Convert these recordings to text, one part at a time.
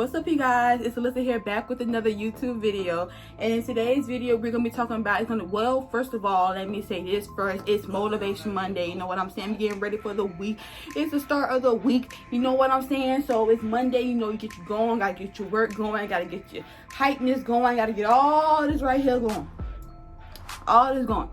What's up, you guys? It's Alyssa here, back with another YouTube video. And in today's video, we're gonna be talking about well, first of all, let me say this first. It's Motivation Monday. You know what I'm saying? I'm getting ready for the week. It's the start of the week. You know what I'm saying? So it's Monday. You know, you get you going. Gotta get your work going. Gotta get your hypeness going. Gotta get all this right here going. All this going.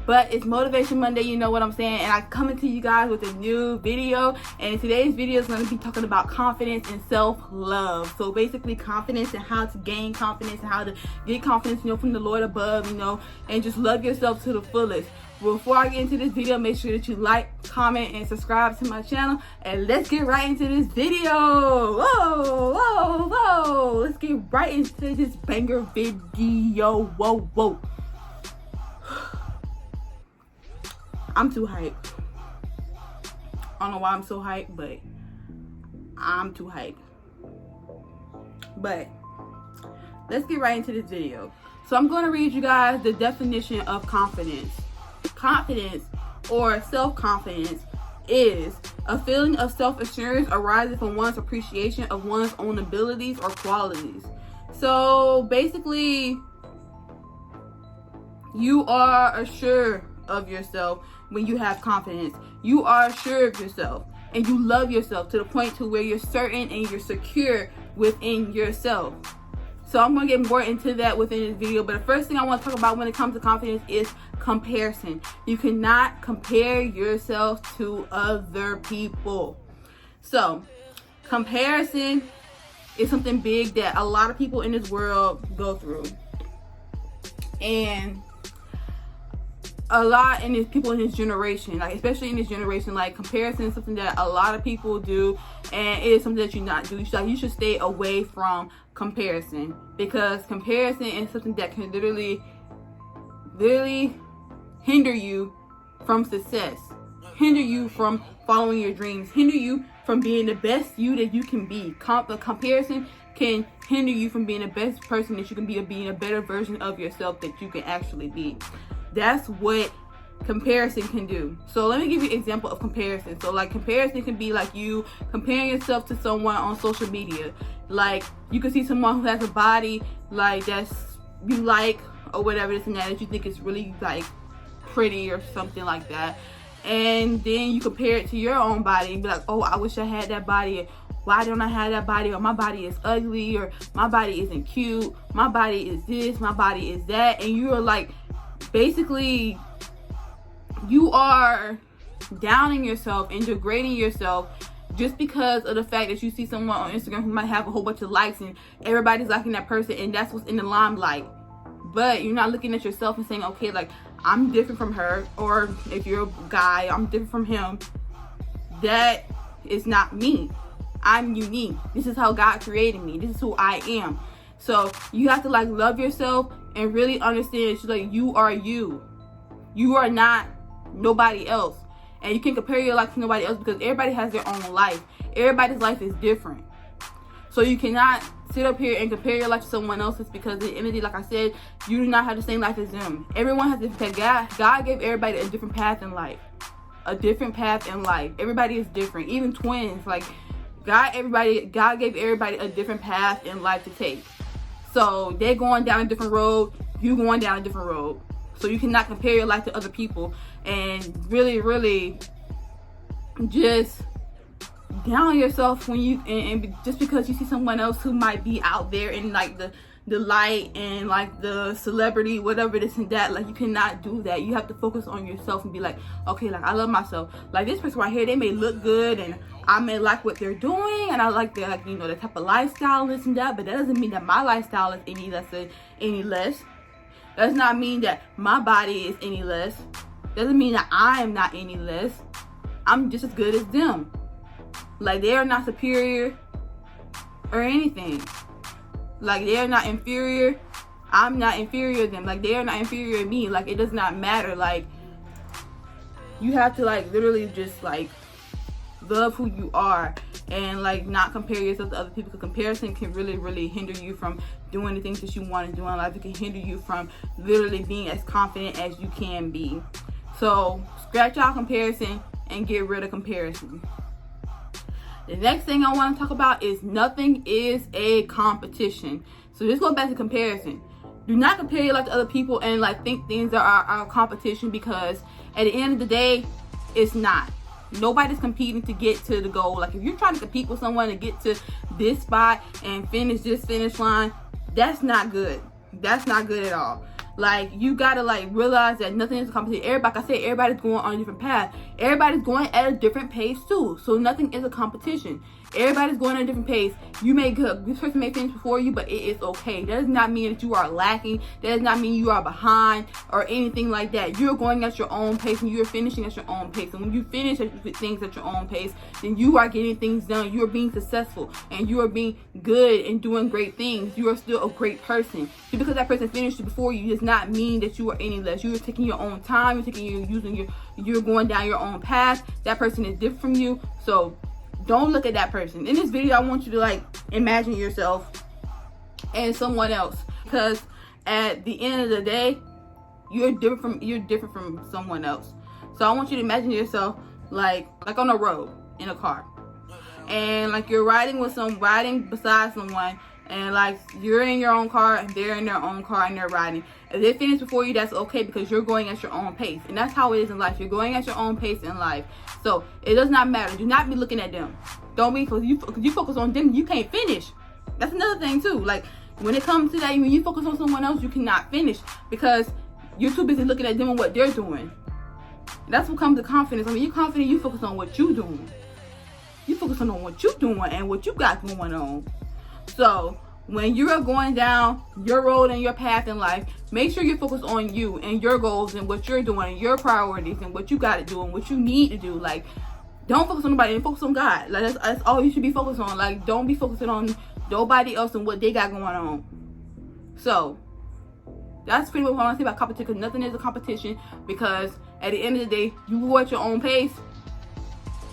But it's Motivation Monday, you know what I'm saying? And I'm coming to you guys with a new video. And today's video is going to be talking about confidence and self-love. So basically confidence and how to gain confidence and how to get confidence, you know, from the Lord above, you know, and just love yourself to the fullest. Before I get into this video, make sure that you like, comment, and subscribe to my channel. And let's get right into this video. Whoa. Let's get right into this banger video. Whoa. I'm too hyped. I don't know why I'm so hyped, but I'm too hyped. But let's get right into this video. So I'm going to read you guys the definition of confidence. Confidence, or self-confidence, is a feeling of self-assurance arising from one's appreciation of one's own abilities or qualities. So basically, you are assured of yourself when you have confidence. You are sure of yourself and you love yourself to the point to where you're certain and you're secure within yourself. So I'm going to get more into that within this video, but the first thing I want to talk about when it comes to confidence is comparison. You cannot compare yourself to other people. So comparison is something big that a lot of people in this world go through, and a lot in this people in this generation, like especially in this generation, like comparison is something that a lot of people do, and it is something that you not do. You should stay away from comparison, because comparison is something that can literally hinder you from success, hinder you from following your dreams, hinder you from being the best you that you can be. Comparison can hinder you from being the best person that you can be, or being a better version of yourself that you can actually be. That's what comparison can do. So let me give you an example of comparison. So like comparison can be like you comparing yourself to someone on social media. Like you can see someone who has a body like that's you like, or whatever this and that you think is really like pretty or something like that, and then you compare it to your own body and be like, oh, I wish I had that body. Why don't I have that body? Or my body is ugly, or my body isn't cute, my body is this, my body is that. And you are like, basically you are downing yourself and degrading yourself just because of the fact that you see someone on Instagram who might have a whole bunch of likes and everybody's liking that person, and that's what's in the limelight. But you're not looking at yourself and saying, okay, like I'm different from her, or if you're a guy, I'm different from him. That is not me. I'm unique. This is how God created me. This is who I am. So you have to like love yourself and really understand that like you are you. You are not nobody else. And you can compare your life to nobody else because everybody has their own life. Everybody's life is different. So you cannot sit up here and compare your life to someone else's, because at the end of the day, like I said, you do not have the same life as them. Everyone has a different path. God gave everybody a different path in life. A different path in life. Everybody is different. Even twins. Like God gave everybody a different path in life to take. So they're going down a different road, you going down a different road. So you cannot compare your life to other people and really just down yourself when you and just because you see someone else who might be out there in like the light and like the celebrity, whatever this and that. Like you cannot do that. You have to focus on yourself and be like, okay, like I love myself. Like this person right here, they may look good and I may like what they're doing, and I like their, like, you know, the type of lifestyle, this and that, but that doesn't mean that my lifestyle is any less. Does not mean that my body is any less. Doesn't mean that I am not any less. I'm just as good as them. Like they are not superior or anything. Like they are not inferior. I'm not inferior to them. Like they are not inferior to me. Like it does not matter. Like you have to like literally just like love who you are and like not compare yourself to other people, because comparison can really hinder you from doing the things that you want to do in life. It can hinder you from literally being as confident as you can be. So scratch out comparison and get rid of comparison. The next thing I want to talk about is nothing is a competition. So this goes back to comparison. Do not compare your life to other people and like think things are a competition, because at the end of the day, it's not. Nobody's competing to get to the goal. Like if you're trying to compete with someone to get to this spot and finish this finish line, that's not good. That's not good at all. Like you gotta like realize that nothing is a competition. Everybody, like I said, everybody's going on a different path. Everybody's going at a different pace too. So nothing is a competition. Everybody's going at a different pace. You may this person may finish before you, but it is okay. That does not mean that you are lacking. That does not mean you are behind or anything like that. You're going at your own pace and you're finishing at your own pace. And when you finish things at your own pace, then you are getting things done. You are being successful and you are being good and doing great things. You are still a great person. Just because that person finished before you does not mean that you are any less. You are taking your own time. You're going down your own path. That person is different from you. So don't look at that person. In this video, I want you to like imagine yourself and someone else, because at the end of the day, you're different from someone else. So I want you to imagine yourself like on a road in a car, and like you're riding beside someone, and like you're in your own car and they're in their own car and they're riding. If they finish before you, that's okay, because you're going at your own pace. And that's how it is in life. You're going at your own pace in life. So it does not matter. Do not be looking at them. Don't be, because you focus on them, you can't finish. That's another thing too. Like when it comes to that, when you focus on someone else, you cannot finish because you're too busy looking at them and what they're doing. That's what comes to confidence. When you're confident, you focus on what you're doing. You focus on what you're doing and what you got going on. So when you are going down your road and your path in life, make sure you're focused on you and your goals and what you're doing and your priorities and what you got to do and what you need to do. Like, don't focus on nobody and focus on God. Like that's all you should be focused on. Like, don't be focusing on nobody else and what they got going on. So that's pretty much what I want to say about competition, because nothing is a competition, because at the end of the day, you go at your own pace.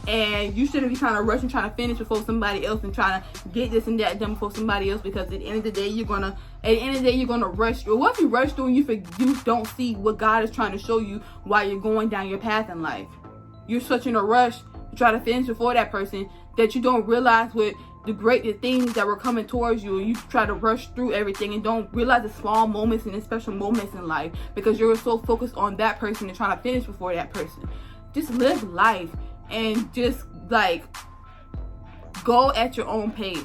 And you shouldn't be trying to rush and trying to finish before somebody else and trying to get this and that done before somebody else, because at the end of the day, you're gonna rush through. What if you rush through and you don't see what God is trying to show you while you're going down your path in life? You're such in a rush to try to finish before that person that you don't realize what the things that were coming towards you. You try to rush through everything and don't realize the small moments and the special moments in life, because you're so focused on that person and trying to finish before that person. Just live life and just like go at your own pace.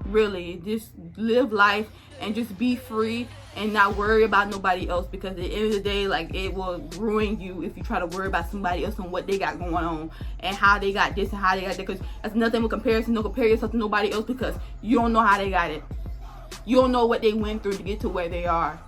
Really, just live life and just be free and not worry about nobody else, because at the end of the day, like, it will ruin you if you try to worry about somebody else and what they got going on and how they got this and how they got that, because that's nothing with comparison. Don't compare yourself to nobody else, because you don't know how they got it. You don't know what they went through to get to where they are.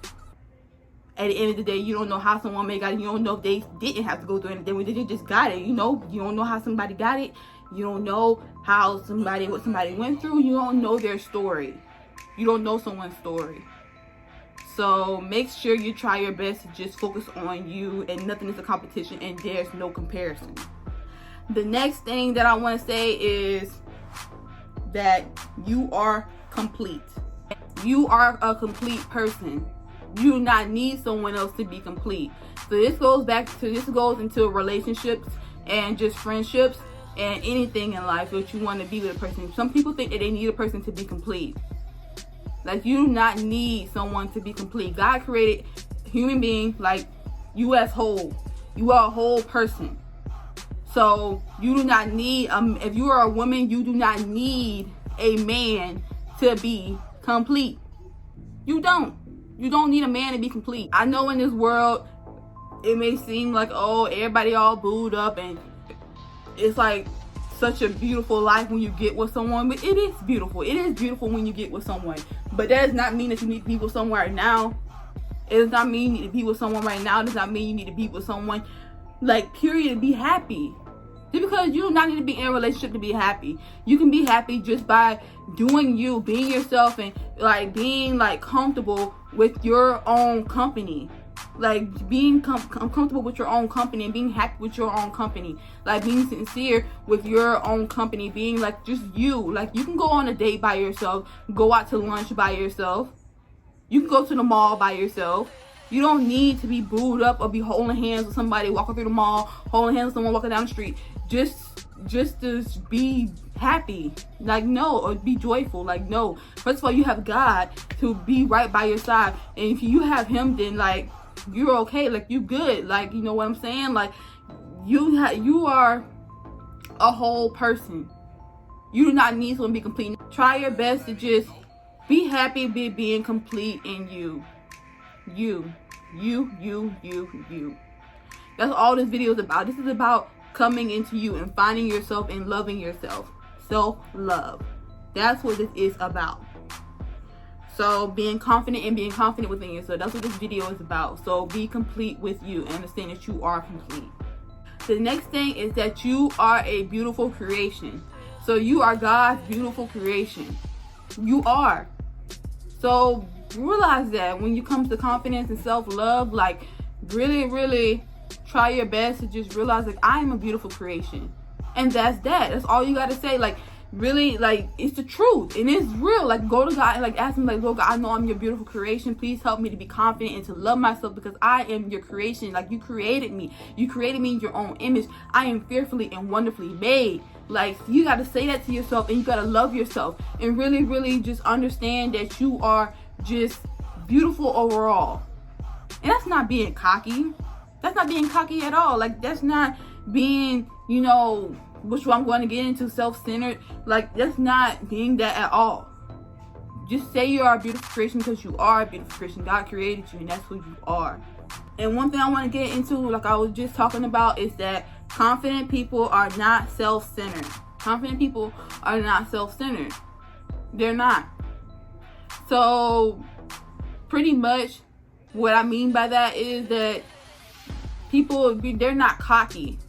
At the end of the day, you don't know how someone may got it. You don't know if they didn't have to go through anything. When they just got it, you don't know how somebody got it. You don't know what somebody went through. You don't know their story. You don't know someone's story. So make sure you try your best to just focus on you, and nothing is a competition, and there's no comparison. The next thing that I want to say is that you are complete. You are a complete person. You do not need someone else to be complete. So this goes into relationships and just friendships and anything in life that you want to be with a person. Some people think that they need a person to be complete. Like, you do not need someone to be complete. God created human beings like you as whole. You are a whole person. So you do not need, if you are a woman, you do not need a man to be complete. You don't. You don't need a man to be complete. I know in this world, it may seem like, oh, everybody all booed up and it's like such a beautiful life when you get with someone, but it is beautiful. It is beautiful when you get with someone. But that does not mean that you need to be with someone right now. It does not mean you need to be with someone right now. It does not mean you need to be with someone, like, period, to be happy. Just because you do not need to be in a relationship to be happy. You can be happy just by doing you, being yourself, and like being like comfortable with your own company. Like being comfortable with your own company and being happy with your own company. Like being sincere with your own company. Being like just you. Like you can go on a date by yourself. Go out to lunch by yourself. You can go to the mall by yourself. You don't need to be booed up or be holding hands with somebody walking through the mall, holding hands with someone walking down the street. Just just to be happy. Like, no. Or be joyful. Like, no. First of all, you have God to be right by your side. And if you have him, then like, you're okay. Like, you good. Like, you know what I'm saying? Like, you are a whole person. You do not need someone to be complete. Try your best to just be happy being complete in you. You. That's all this video is about. This is about coming into you and finding yourself and loving yourself. Self-love. That's what this is about. So being confident and being confident within yourself. That's what this video is about. So be complete with you and understand that you are complete. The next thing is that you are a beautiful creation. So you are God's beautiful creation. You are. So realize that when you come to confidence and self-love, like really try your best to just realize, like, I am a beautiful creation. And that's all you gotta say. Like, really, like, it's the truth and it's real. Like, go to God and like ask him, like, Lord God, I know I'm your beautiful creation. Please help me to be confident and to love myself, because I am your creation. Like, you created me in your own image. I am fearfully and wonderfully made. Like, you got to say that to yourself, and you got to love yourself and really just understand that you are just beautiful overall. And that's not being cocky. That's not being cocky at all. Like, that's not being, you know, which I'm going to get into, self-centered. Like, that's not being that at all. Just say you are a beautiful creation, because you are a beautiful creation. God created you, and that's who you are. And one thing I want to get into, like I was just talking about, is that confident people are not self-centered. Confident people are not self-centered. They're not. So pretty much what I mean by that is that people, they're not cocky.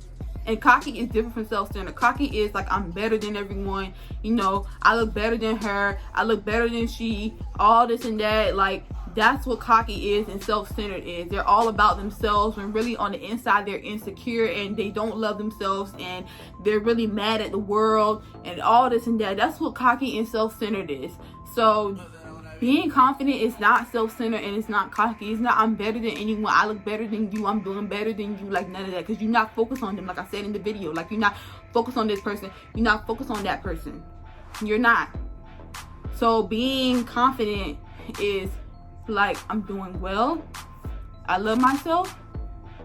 And cocky is different from self-centered. Cocky is like, I'm better than everyone. You know, I look better than her. I look better than she. All this and that. Like, that's what cocky is and self-centered is. They're all about themselves, when really on the inside they're insecure and they don't love themselves, and they're really mad at the world and all this and that. That's what cocky and self-centered is. So being confident is not self-centered, and it's not cocky. It's not, I'm better than anyone. I look better than you. I'm doing better than you. Like, none of that. Because you're not focused on them. Like I said in the video. Like, you're not focused on this person. You're not focused on that person. You're not. So being confident is like, I'm doing well. I love myself.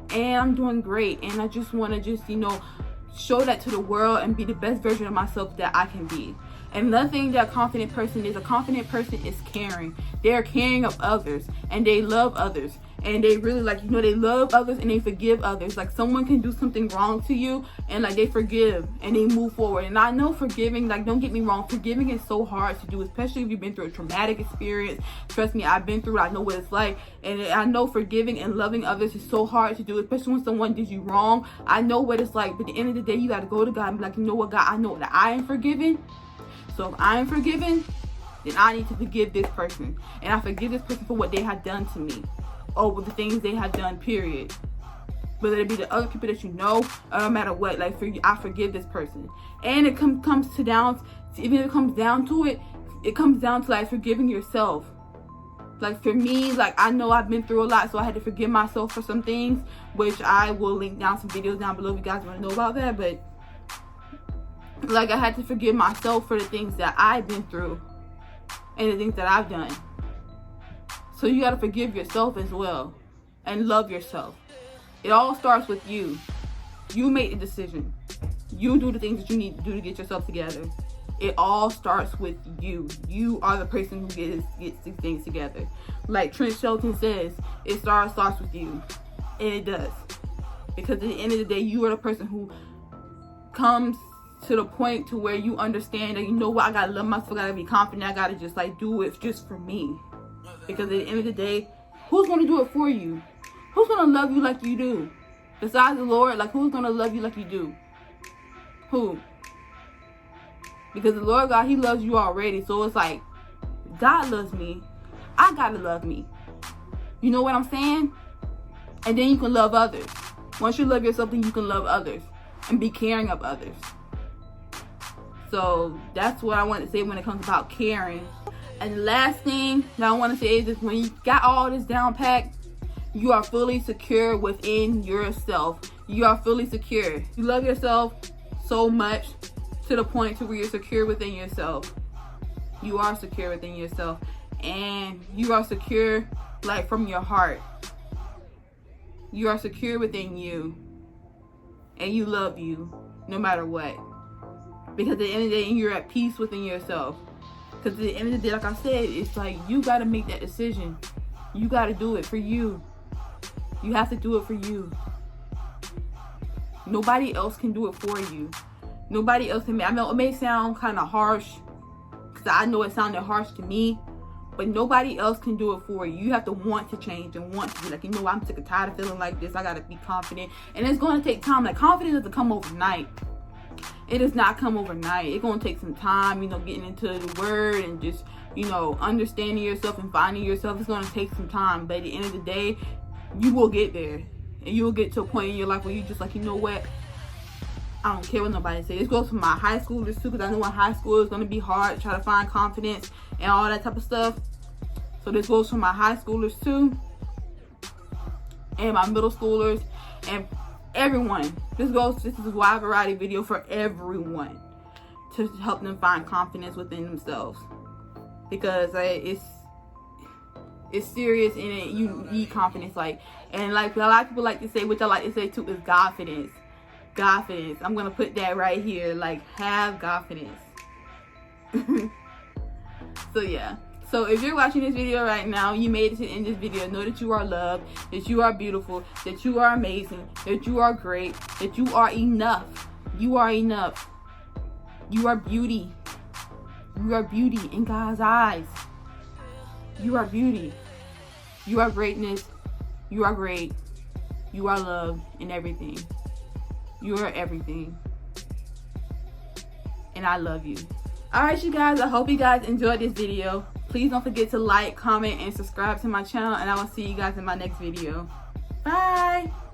And I'm doing great. And I just want to just, you know, show that to the world and be the best version of myself that I can be. And another thing that a confident person is caring. They're caring of others, and they love others, and they really, like, you know, they love others and they forgive others. Like, someone can do something wrong to you, and like, they forgive and they move forward. And I know forgiving, like, don't get me wrong, forgiving is so hard to do, especially if you've been through a traumatic experience. Trust me, I've been through it. I know what it's like. And I know forgiving and loving others is so hard to do, especially when someone did you wrong. I know what it's like. But at the end of the day, you got to go to God and be like, you know what, God, I know that I am forgiven. So if I am forgiven, then I need to forgive this person. And I forgive this person for what they have done to me, or with the things they have done, period. Whether it be the other people that you know, or no matter what, like, I forgive this person. And it comes down to it, it comes down to like forgiving yourself. Like, for me, like, I know I've been through a lot, so I had to forgive myself for some things, which I will link down some videos down below if you guys want to know about that. But like, I had to forgive myself for the things that I've been through and the things that I've done. So you got to forgive yourself as well and love yourself. It all starts with you. You make the decision. You do the things that you need to do to get yourself together. It all starts with you. You are the person who gets these things together. Like Trent Shelton says, it starts with you. And it does. Because at the end of the day, you are the person who comes to the point to where you understand that, you know what, I gotta love myself, I gotta be confident, I gotta just like do it just for me. Because at the end of the day, who's gonna do it for you? Who's gonna love you like you do? Besides the Lord, like, who's gonna love you like you do? Who? Because the Lord God, He loves you already. So it's like, God loves me, I gotta love me. You know what I'm saying? And then you can love others. Once you love yourself, then you can love others and be caring of others. So that's what I want to say when it comes about caring. And the last thing that I want to say is this: when you got all this down packed, you are fully secure within yourself. You are fully secure. You love yourself so much to the point to where you're secure within yourself. You are secure within yourself, and you are secure like from your heart. You are secure within you, and you love you no matter what. Because at the end of the day, you're at peace within yourself. Because at the end of the day, like I said, it's like you got to make that decision. You got to do it for you. You have to do it for you. Nobody else can do it for you. Nobody else can. I know it may sound kind of harsh, because I know it sounded harsh to me, but nobody else can do it for you. You have to want to change and want to be like, you know, I'm sick and tired of feeling like this. I got to be confident. And it's going to take time. Like, confidence doesn't come overnight. It does not come overnight. It's going to take some time, you know, getting into the word and just, you know, understanding yourself and finding yourself. It's going to take some time. But at the end of the day, you will get there. And you will get to a point in your life where you just like, you know what? I don't care what nobody says. This goes for my high schoolers too, because I know in high school it's going to be hard to try to find confidence and all that type of stuff. So this goes for my high schoolers too, and my middle schoolers, and everyone. This is a wide variety video for everyone, to help them find confidence within themselves, because it's serious, and you need confidence. Like, and like a lot of people like to say, which I like to say too, is Godfidence. Godfidence. I'm gonna put that right here. Like, have Godfidence. So yeah. So if you're watching this video right now, you made it to the end of this video, know that you are loved, that you are beautiful, that you are amazing, that you are great, that you are enough. You are enough. You are beauty. You are beauty in God's eyes. You are beauty. You are greatness. You are great. You are loved in everything. You are everything. And I love you. Alright, you guys, I hope you guys enjoyed this video. Please don't forget to like, comment, and subscribe to my channel, and I will see you guys in my next video. Bye!